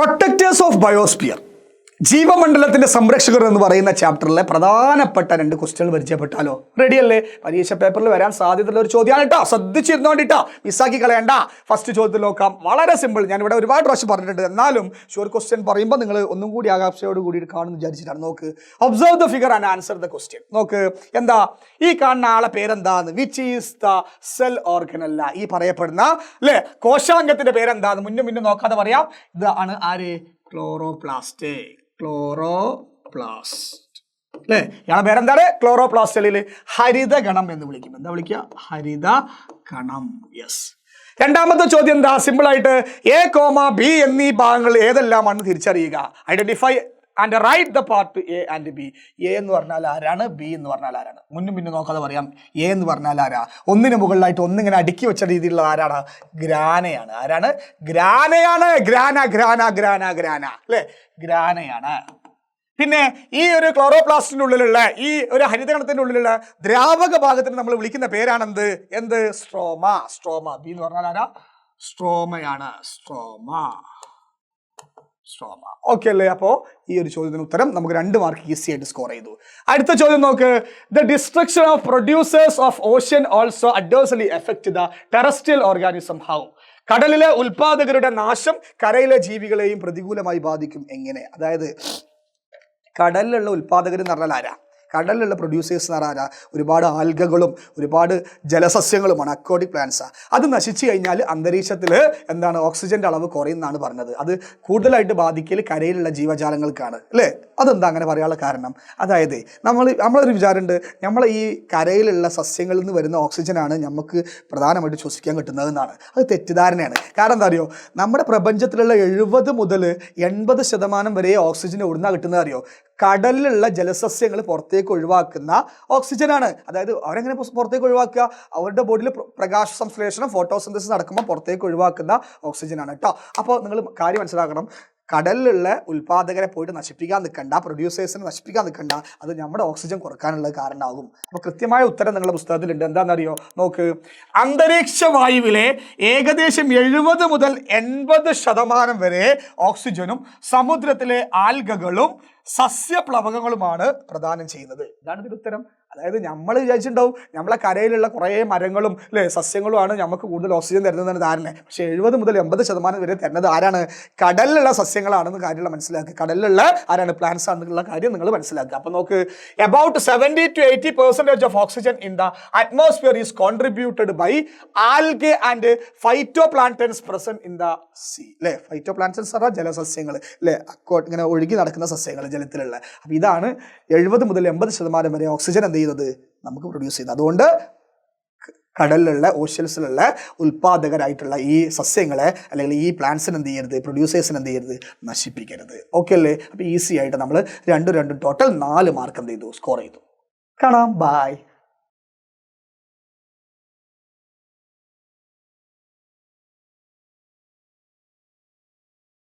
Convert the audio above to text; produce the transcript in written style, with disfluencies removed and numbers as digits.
Protectors of biosphere, ജീവമണ്ഡലത്തിന്റെ സംരക്ഷകർ എന്ന് പറയുന്ന ചാപ്റ്ററിലെ പ്രധാനപ്പെട്ട 2 ക്വസ്റ്റ്യനുകൾ പരിചയപ്പെട്ടാലോ? റെഡിയല്ലേ? പരീക്ഷ പേപ്പറിൽ വരാൻ സാധ്യതയുള്ള ഒരു ചോദ്യമാണ് കേട്ടോ, ശ്രദ്ധിച്ചിരുന്നോണ്ടിട്ടോ, മിസ്സാക്കി കളയണ്ട. ഫസ്റ്റ് ചോദ്യത്തിൽ നോക്കാം. വളരെ സിമ്പിൾ. ഞാൻ ഇവിടെ ഒരുപാട് പ്രാവശ്യം പറഞ്ഞിട്ടുണ്ട്, എന്നാലും ഷുവർ ക്വസ്റ്റ്യൻ പറയുമ്പോൾ നിങ്ങൾ ഒന്നും കൂടി ആകാംക്ഷയോട് കൂടി കാണുമെന്ന് വിചാരിച്ചിട്ടാണ്. നോക്ക്, observe the figure and answer the question. നോക്ക്, എന്താ ഈ കാണുന്ന ആളെ പേരെന്താന്ന്? വിച്ച് ഈസ് ദ സെൽ ഓർഗനല്ല, ഈ പറയപ്പെടുന്ന അല്ലേ കോശാംഗത്തിന്റെ പേരെന്താന്ന് മുന്നും നോക്കാതെ പറയാം. ഇതാണ് ആര്? ക്ലോറോപ്ലാസ്റ്റ്. ക്ലോറോപ്ലാസ്റ്റ് അല്ലേ? ഇയാളെ പേരെന്താണ്? ക്ലോറോപ്ലാസ്റ്റ്. അല്ലെങ്കിൽ ഹരിതഗണം എന്ന് വിളിക്കും. എന്താ വിളിക്കുക? ഹരിതഗണം. യെസ്. രണ്ടാമത്തെ ചോദ്യം എന്താ? സിമ്പിൾ ആയിട്ട് A, B എന്നീ ഭാഗങ്ങൾ ഏതെല്ലാമാണെന്ന് തിരിച്ചറിയുക. Identify and write the part A and B. A എന്ന് പറഞ്ഞാൽ ആരാണ്? B എന്ന് പറഞ്ഞാൽ ആരാണ്? മുന്നും നോക്കാതെ പറയാം. A എന്ന് പറഞ്ഞാൽ ആരാ? ഒന്നിന് മുകളിലായിട്ട് ഒന്നിങ്ങനെ അടുക്കി വെച്ച രീതിയിലുള്ള ആരാണ്? ഗ്രാനയാണ്. ആരാണ്? ഗ്രാനയാണ്. ഗ്രാന അല്ലേ? ഗ്രാനയാണ്. പിന്നെ ഈ ഒരു ക്ലോറോപ്ലാസ്റ്റിന്റെ ഉള്ളിലുള്ള ഈ ഒരു ഹരിതഗണത്തിന്റെ ഉള്ളിലുള്ള ദ്രാവക ഭാഗത്തിന് നമ്മൾ വിളിക്കുന്ന പേരാണെന്ത്? എന്ത്? സ്ട്രോമ. ബി എന്ന് പറഞ്ഞാൽ ആരാ? സ്ട്രോമയാണ്. സ്ട്രോമ. ഓക്കെ അല്ലേ? അപ്പോൾ ഈ ഒരു ചോദ്യത്തിന് ഉത്തരം നമുക്ക് 2 മാർക്ക് ഈസി ആയിട്ട് സ്കോർ ചെയ്തു. അടുത്ത ചോദ്യം നോക്ക്. The destruction of producers of ocean also adversely effect the terrestrial organism. How? കടലിലെ ഉൽപാദകരുടെ നാശം കരയിലെ ജീവികളെയും പ്രതികൂലമായി ബാധിക്കും. എങ്ങനെ? അതായത് കടലിലുള്ള ഉൽപാദകർ എന്ന് പറഞ്ഞാൽ ആരാ? കടലിലുള്ള പ്രൊഡ്യൂസേഴ്സ് എന്ന് പറഞ്ഞാൽ ഒരുപാട് ആൽഗകളും ഒരുപാട് ജലസസ്യങ്ങളുമാണ്, അക്വാട്ടിക് പ്ലാന്റ്സാണ്. അത് നശിച്ചു കഴിഞ്ഞാൽ അന്തരീക്ഷത്തിൽ എന്താണ്? ഓക്സിജന്റെ അളവ് കുറയുന്നതാണ് പറഞ്ഞത്. അത് കൂടുതലായിട്ട് ബാധിക്കൽ കരയിലുള്ള ജീവജാലങ്ങൾക്കാണ് അല്ലേ? അതെന്താ അങ്ങനെ പറയാനുള്ള കാരണം? അതായത് നമ്മളൊരു വിചാരമുണ്ട്, നമ്മളെ ഈ കരയിലുള്ള സസ്യങ്ങളിൽ നിന്ന് വരുന്ന ഓക്സിജനാണ് നമുക്ക് പ്രധാനമായിട്ട് ശ്വസിക്കാൻ കിട്ടുന്നതെന്നാണ്. അത് തെറ്റിദ്ധാരണയാണ്. കാരണം എന്താ അറിയോ? നമ്മുടെ പ്രപഞ്ചത്തിലുള്ള 70 മുതൽ 80% വരെ ഓക്സിജൻ എവിടുന്നാണ് കിട്ടുന്നത് അറിയോ? കടലിലുള്ള ജലസസ്യങ്ങൾ പുറത്തേക്ക് ഒഴിവാക്കുന്ന ഓക്സിജനാണ്. അതായത് അവരെങ്ങനെ പുറത്തേക്ക് ഒഴിവാക്കുക? അവരുടെ ബോഡിയിൽ പ്രകാശ സംശ്ലേഷണം, ഫോട്ടോസിന്തസിസ് നടക്കുമ്പോൾ പുറത്തേക്ക് ഒഴിവാക്കുന്ന ഓക്സിജനാണ് കേട്ടോ. അപ്പോൾ നിങ്ങൾ കാര്യം മനസ്സിലാക്കണം, കടലിലുള്ള ഉൽപാദകരെ പോയിട്ട് നശിപ്പിക്കാൻ നിൽക്കണ്ട, പ്രൊഡ്യൂസേഴ്സിനെ നശിപ്പിക്കാൻ നിൽക്കണ്ട. അത് നമ്മുടെ ഓക്സിജൻ കുറക്കാനുള്ള കാരണമാകും. അപ്പോൾ കൃത്യമായ ഉത്തരം നിങ്ങളുടെ പുസ്തകത്തിലുണ്ട്. എന്താണെന്നറിയോ? നോക്ക്, അന്തരീക്ഷ വായുവിലെ ഏകദേശം 70 മുതൽ 80% വരെ ഓക്സിജനും സമുദ്രത്തിലെ ആൽഗകളും സസ്യപ്ലവകങ്ങളുമാണ് പ്രദാനം ചെയ്യുന്നത്. ഇതാണ് ഇതിന്റെ ഉത്തരം. അതായത് നമ്മൾ വിചാരിച്ചിട്ടുണ്ടാവും നമ്മളെ കരയിലുള്ള കുറേ മരങ്ങളും അല്ലേ സസ്യങ്ങളുമാണ് നമുക്ക് കൂടുതൽ ഓക്സിജൻ തരുന്നതെന്ന് ധാരണ. പക്ഷേ 70 മുതൽ 80% വരെ തരുന്നത് ആരാണ്? കടലിലുള്ള സസ്യങ്ങളാണെന്ന് കാര്യമുള്ള മനസ്സിലാക്കുക. കടലിലുള്ള ആരാണ്? പ്ലാന്റ്സ് ആണെന്നുള്ള കാര്യം നിങ്ങൾ മനസ്സിലാക്കുക. അപ്പോൾ നോക്ക്, about 70 to 80% of oxygen in the atmosphere is contributed by algae and phytoplanktons present in the sea. അല്ലേ? ഫൈറ്റോപ്ലാങ്ക്ടൻസ് പറഞ്ഞാൽ ജലസസ്യങ്ങൾ അല്ലേ? ഇങ്ങനെ ഒഴുകി നടക്കുന്ന സസ്യങ്ങൾ ജലത്തിലുള്ള. അപ്പോൾ ഇതാണ് 70 മുതൽ 80% വരെ ഓക്സിജൻ എന്ത് ചെയ്യുന്നത്? നമുക്ക് പ്രൊഡ്യൂസ് ചെയ്യുന്നത്. അതുകൊണ്ട് കടലിലുള്ള ഓഷ്യൻസിലുള്ള ഉൽപാദകരായിട്ടുള്ള ഈ സസ്യങ്ങളെ അല്ലെങ്കിൽ ഈ പ്ലാന്റ്സിന് എന്ത് ചെയ്യരുത്? പ്രൊഡ്യൂസേഴ്സിന് എന്ത് ചെയ്യരുത്? നശിപ്പിക്കരുത്. ഓക്കെ അല്ലേ? അപ്പോൾ ഈസി ആയിട്ട് നമ്മൾ 2 ടോട്ടൽ 4 മാർക്ക് എന്ത് ചെയ്തു? സ്കോർ ചെയ്തു. കാണാം. ബൈ.